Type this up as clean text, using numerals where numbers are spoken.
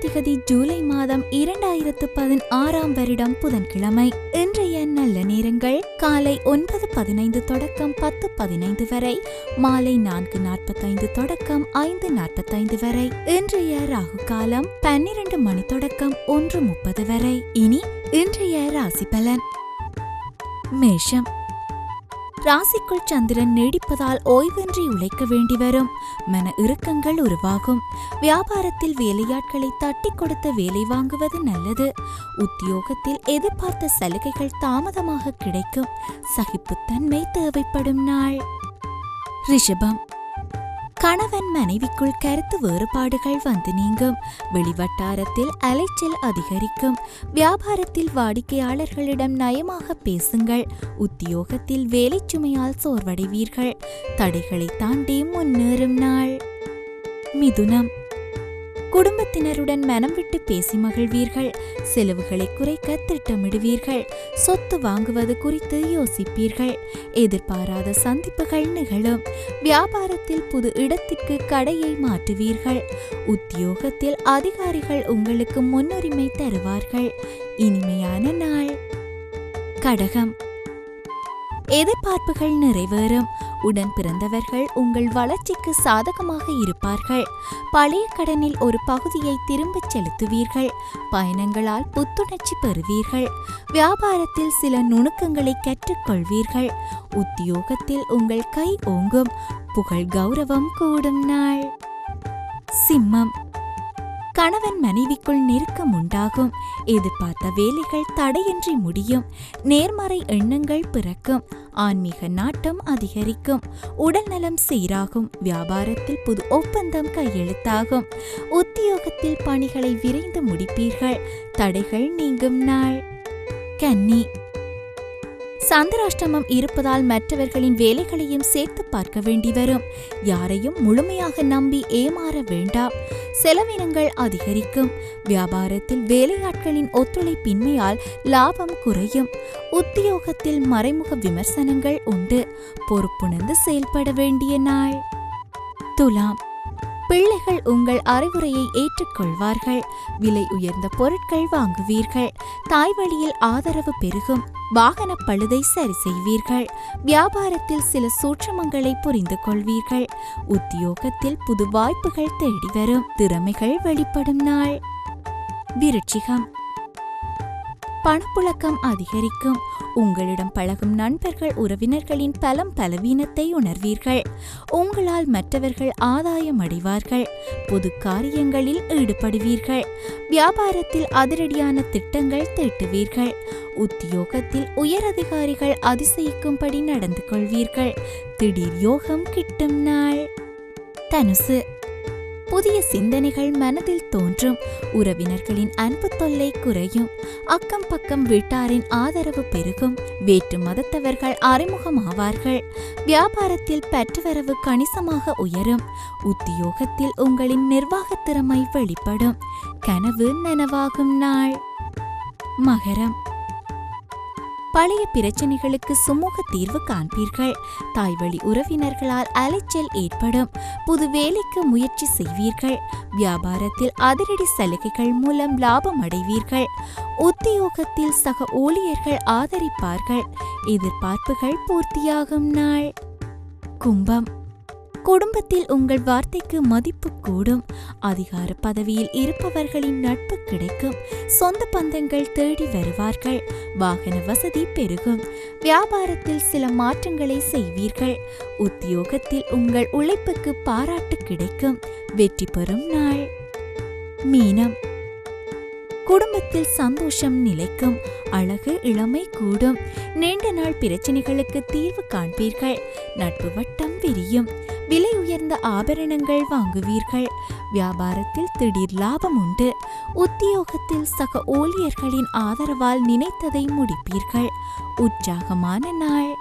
திகதி ஜூலை மாதம் 2016 வருடம் புதன்கிழமை. இன்றைய நல்ல நேரங்கள் காலை 9:15 தொடக்கம் 10:15 வரை, மாலை 4:45 தொடக்கம் 5:45 வரை. இன்றைய ராகு காலம் 12 மணி தொடக்கம் 1:30 வரை. இனி இன்றைய ராசி பலன். மேஷம். ராசிக்குள் சந்திரன் நீடிப்பதால் ஓய்வின்றி உழைக்க வேண்டி வரும். மன இறுக்கங்கள் உருவாகும். வியாபாரத்தில் வேலையாட்களை தட்டி கொடுத்த வேலை வாங்குவது நல்லது. உத்தியோகத்தில் எதிர்பார்த்த சலுகைகள் தாமதமாக கிடைக்கும். சகிப்புத்தன்மை தேவைப்படும் நாள். ரிஷபம். கணவன் மனைவிக்குள் கருத்து வேறுபாடுகள் வந்து நீங்கும். வெளிவட்டாரத்தில் அலைச்சல் அதிகரிக்கும். வியாபாரத்தில் வாடிக்கையாளர்களிடம் நயமாக பேசுங்கள். உத்தியோகத்தில் வேலை சுமையால் சோர்வடைவீர்கள். தடைகளை தாண்டி முன்னேறும் நாள். மிதுனம். குடும்பத்தினருடன் மனம் விட்டு பேசி மகிழ்வீர்கள். செலவுகளை குறைக்க திட்டமிடுவீர்கள். சொத்து வாங்குவது குறித்து யோசிப்பீர்கள். எதிர்பாராத சந்திப்புகள் நிகழும். வியாபாரத்தில் புது இடத்திற்கு கடையை மாற்றுவீர்கள். உத்தியோகத்தில் அதிகாரிகள் உங்களுக்கு முன்னுரிமை தருவார்கள். இனிமையான நாள். கடகம். எதிர்பார்ப்புகள் நிறைவேறும். உடன் பிறந்தவர்கள் உங்கள் வளர்ச்சிக்கு சாதகமாக இருப்பார்கள். பழைய கடனில் ஒரு பகுதியை திரும்பச் செலுத்துவீர்கள். பயணங்களால் புத்துணர்ச்சி பெறுவீர்கள். வியாபாரத்தில் சில நுணுக்கங்களை கற்றுக்கொள்வீர்கள். உத்தியோகத்தில் உங்கள் கை ஓங்கும். புகழ் கௌரவம் கூடும் நாள். சிம்மம். கணவன் மனைவிக்குள் நெருக்கம் உண்டாகும். எதிர்பார்த்த வேலைகள் தடையின்றி முடியும். நேர்மறை எண்ணங்கள் பிறக்கும். ஆன்மீக நாட்டம் அதிகரிக்கும். உடல்நலம் சீராகும். வியாபாரத்தில் புது ஒப்பந்தம் கையெழுத்தாகும். உத்தியோகத்தில் பணிகளை விரைந்து முடிப்பீர்கள். தடைகள் நீங்கும் நாள். கன்னி. சந்திராஷ்டமம் இருப்பதால் மற்றவர்களின் வேலைகளையும் சேர்த்து பார்க்க வேண்டி வரும். யாரையும் முழுமையாக நம்பி ஏமாற வேண்டாம். செலவினங்கள் அதிகரிக்கும். வியாபாரத்தில் வேலையாட்களின் ஒத்துழைப்பின்மையால் லாபம் குறையும். உத்தியோகத்தில் மறைமுக விமர்சனங்கள் உண்டு. பொறுப்புணர்ந்து செயல்பட வேண்டிய நாள். துலாம். பிள்ளைகள் உங்கள் அறிவுரையை ஏற்றுக்கொள்வார்கள். விலை உயர்ந்த பொருட்கள் வாங்குவீர்கள். தாய் வழியில் ஆதரவு பெருகும். வாகன பழுதை சரி செய்வீர்கள். வியாபாரத்தில் சில சூட்சமங்களை புரிந்து கொள்வீர்கள். உத்தியோகத்தில் புது வாய்ப்புகள் தேடி வரும். திறமைகள் வெளிப்படும் நாள். விருச்சிகம். பணப்புழக்கம் அதிகரிக்கும். உங்களிடம் பழகும் நண்பர்கள் உறவினர்களின் பலம் பலவீனத்தை உணர்வீர்கள். உங்களால் மற்றவர்கள் ஆதாயம் அடைவார்கள். பொது காரியங்களில் ஈடுபடுவீர்கள். வியாபாரத்தில் அதிரடியான திட்டங்கள் தீட்டுவீர்கள். உத்தியோகத்தில் உயரதிகாரிகள் அதிசயிக்கும்படி நடந்து கொள்வீர்கள். திடீர் யோகம் கிட்டும் நாள். தனுசு. புதிய சிந்தனைகள் மனதில் தோன்றும். உறவினர்களின் அன்பு தொல்லை குறையும். அக்கம் பக்கம் வீட்டாரின் ஆதரவு பெருகும். வேற்று மதத்தவர்கள் அறிமுகமாவார்கள். வியாபாரத்தில் பற்றுவரவு கணிசமாக உயரும். உத்தியோகத்தில் உங்களின் நிர்வாகத் திறமை வெளிப்படும். கனவு நனவாகும் நாள். மகரம். பழைய பிரச்சனைகளுக்கு சுமூக தீர்வு காண்பீர்கள். தாய்வழி உறவினர்களால் அலைச்சல் ஏற்படும். புது வேலைக்கு முயற்சி செய்வீர்கள். வியாபாரத்தில் அதிரடி சலுகைகள் மூலம் லாபம் அடைவீர்கள். உத்தியோகத்தில் சக ஊழியர்கள் ஆதரிப்பார்கள். எதிர்பார்ப்புகள் பூர்த்தியாகும் நாள். கும்பம். குடும்பத்தில் உங்கள் வார்த்தைக்கு மதிப்பு கூடும். அதிகார பதவியில் இருப்பவர்களின் நட்பு கிடைக்கும். சொந்த பந்தங்கள் தேடி வருவார்கள். வாகன வசதி பெருகும். வியாபாரத்தில் சில மாற்றங்களை செய்வீர்கள். உத்தியோகத்தில் உங்கள் உழைப்புக்கு பாராட்டு கிடைக்கும். வெற்றி பெறும் நாள். மீனம். குடும்பத்தில் சந்தோஷம் நிலைக்கும். அழகு இளமை கூடும். நீண்ட நாள் பிரச்சனைகளுக்கு தீர்வு காண்பீர்கள். நட்பு வட்டம் விரியும். விலை உயர்ந்த ஆபரணங்கள் வாங்குவீர்கள். வியாபாரத்தில் திடீர் லாபம் உண்டு. உத்தியோகத்தில் சக ஊழியர்களின் ஆதரவால் நினைத்ததை முடிப்பீர்கள். உற்சாகமான நாள்.